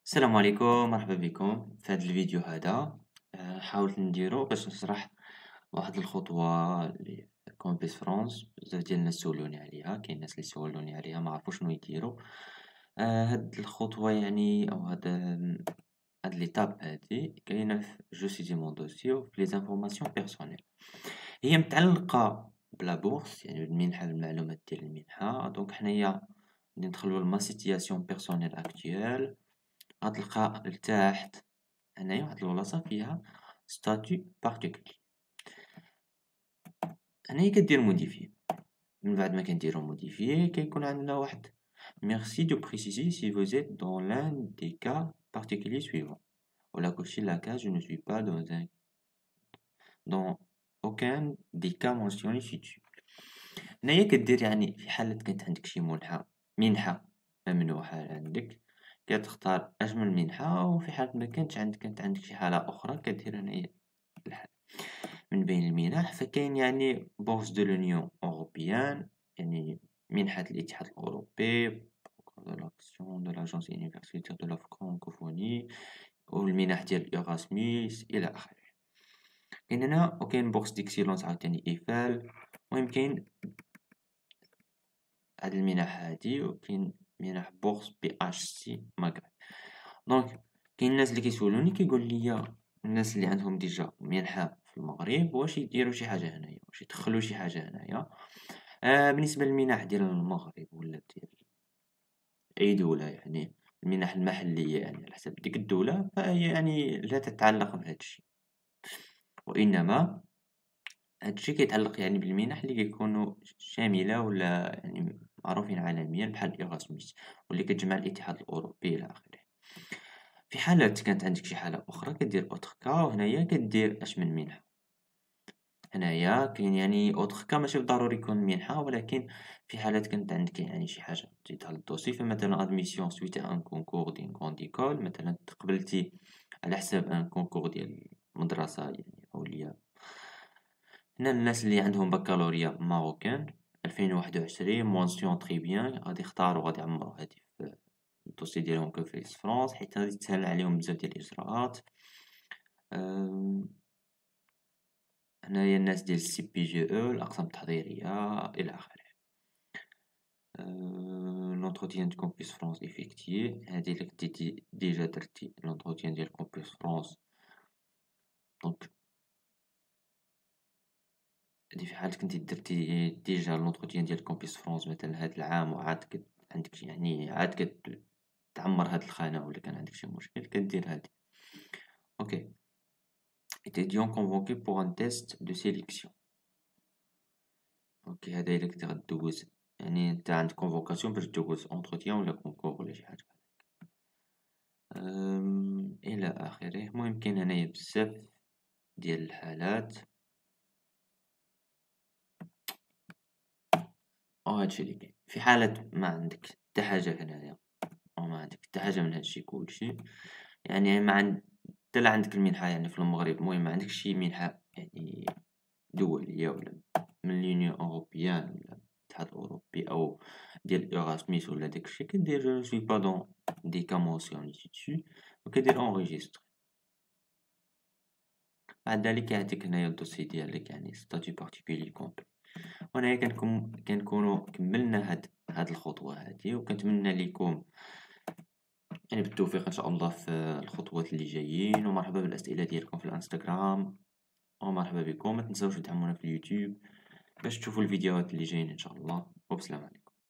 السلام عليكم، مرحبا بكم في هذا الفيديو هذا. حاولت نديرو باش نشرح واحد الخطوة اللي في كومبيس فرونس. بزاف ديال الناس سولوني عليها، كاين ناس اللي سولوني عليها ما عرفوش شنو يديروا. هاد الخطوة يعني أو هاد ليتاب هادي كاينة في جو سيزي مون دوسيي وفي لي زانفورماسيون بيرسونيل. هي متعلقة بلا بورص يعني بالمنحة، بالمعلومات ديال المنحة. دونك حنايا ندخلو لما سيتياسيون بيرسونيل اكتويل، غتلقى لتحت هنايا واحد البلاصة فيها statut particulier. هنايا كدير موديفي. من بعد ما كنديرو موديفي كيكون عندنا واحد merci de préciser si vous êtes dans l'un des cas particuliers suivants. ولا كلشي لا cas je ne suis pas dans aucun des cas mentionnés ci-dessus. هنايا كدير يعني في حالة كانت عندك شي منحة ممنوحة عندك، كتختار أجمل منحة، وفي حالة ما كانت عندك شي حالة أخرى كدير هنايا الحل. من بين المنح فكاين يعني بورس دو لونيون أوروبيان، يعني منحة الاتحاد الأوروبي، دو لاكسيون دو لاجونس يونيفرسيتير دو لا فرانكوفوني، والمنح ديال إيراسميس إلى آخره. كاين هنا وكاين بورس ديكسيلونس عاوتاني إيفال. المهم كاين هاد المنح هادي، وكاين منح بورس بي اش سي مغرب. دونك كاين الناس اللي كيسولوني كيقول لي الناس اللي عندهم ديجا منحة في المغرب واش يديروا شي حاجة هنايا، واش يدخلوا شي حاجة هنايا. بالنسبة للمنح ديال المغرب ولا ديال أي دولة، يعني المنح المحلية يعني على حسب ديك الدولة، فهي يعني لا تتعلق بهذا الشيء، وإنما هاد الشي كيتعلق يعني بالمنح اللي كيكونوا شاملة ولا يعني معروفين عالميا بحال إيراسموس، واللي كتجمع الاتحاد الأوروبي إلى آخره. في حالات كانت عندك شي حالة أخرى كدير أوتر كا، وهنايا كدير أش من منحة. هنايا كاين يعني أوتر كا ماشي بالضروري يكون منحة، ولكن في حالات كانت عندك يعني شي حاجة تزيدها للدوسي، فمثلا أدميسيون سويت أ أن كونكور دين كروند إيكول، مثلا تقبلتي على حساب أن كونكور ديال مدرسة يعني عليا. هنا الناس اللي عندهم بكالوريا ماروكان 2021 مونسيون تري بيان، غادي يختاروا غادي يعمروا هادي في الدوسي ديالهم كفريس فرونس، حيت غادي تسهل عليهم بزاف ديال الإجراءات. أم، هنايا الناس ديال السي بي جي او الأقسام التحضيرية إلى آخره. لونتروتيان دو كومبيس فرونس إفيكتيي، هادي اللي كنتي ديجا درتي لونتروتيان ديال كومبيس فرونس. دونك هادي في حالة كنتي درتي ديجا لونتروتيان ديال كومبيس فرونس مثلا هاد العام، وعاد عندك يعني عاد كتعمر هاد الخانة ولا كان عندك شي مشكل كدير هادي. اوكي، étudiant convoqué pour un test de sélection. اوكي، هذا الا كنتي غدوز يعني انت عندك كونفوكاسيون باش دوز اونتروتيان ولا كونكور ولا شي حاجة. الى اخره. المهم كاين هنايا بزاف ديال الحالات، هادشي اللي كاين. في حالة ما عندك حتى حاجة هنايا، أو ما عندك حتى حاجة من هادشي كلشي، يعني ما عند حتى لا عندك المنحة يعني في المغرب، المهم ما عندكش شي منحة يعني دولية ولا من لونيون أوروبيان ولا الاتحاد الأوروبي أو ديال إيراسميس ولا داكشي، كدير جو سوي با دون دي كا مونسيوني تيتشي وكدير أونغيجيستر. بعد ذلك يعطيك هنايا الدوسي ديالك يعني ستاتيو بارتيكولي كومبلي. وهنايا كنكونو كملنا هاد الخطوة هادي، وكنتمنى ليكم يعني بالتوفيق إن شاء الله في الخطوات اللي جايين. ومرحبا بالأسئلة ديالكم في الانستغرام، ومرحبا بكم. ما تنساوش تدعمونا في اليوتيوب باش تشوفوا الفيديوهات اللي جايين إن شاء الله. وبسلام عليكم.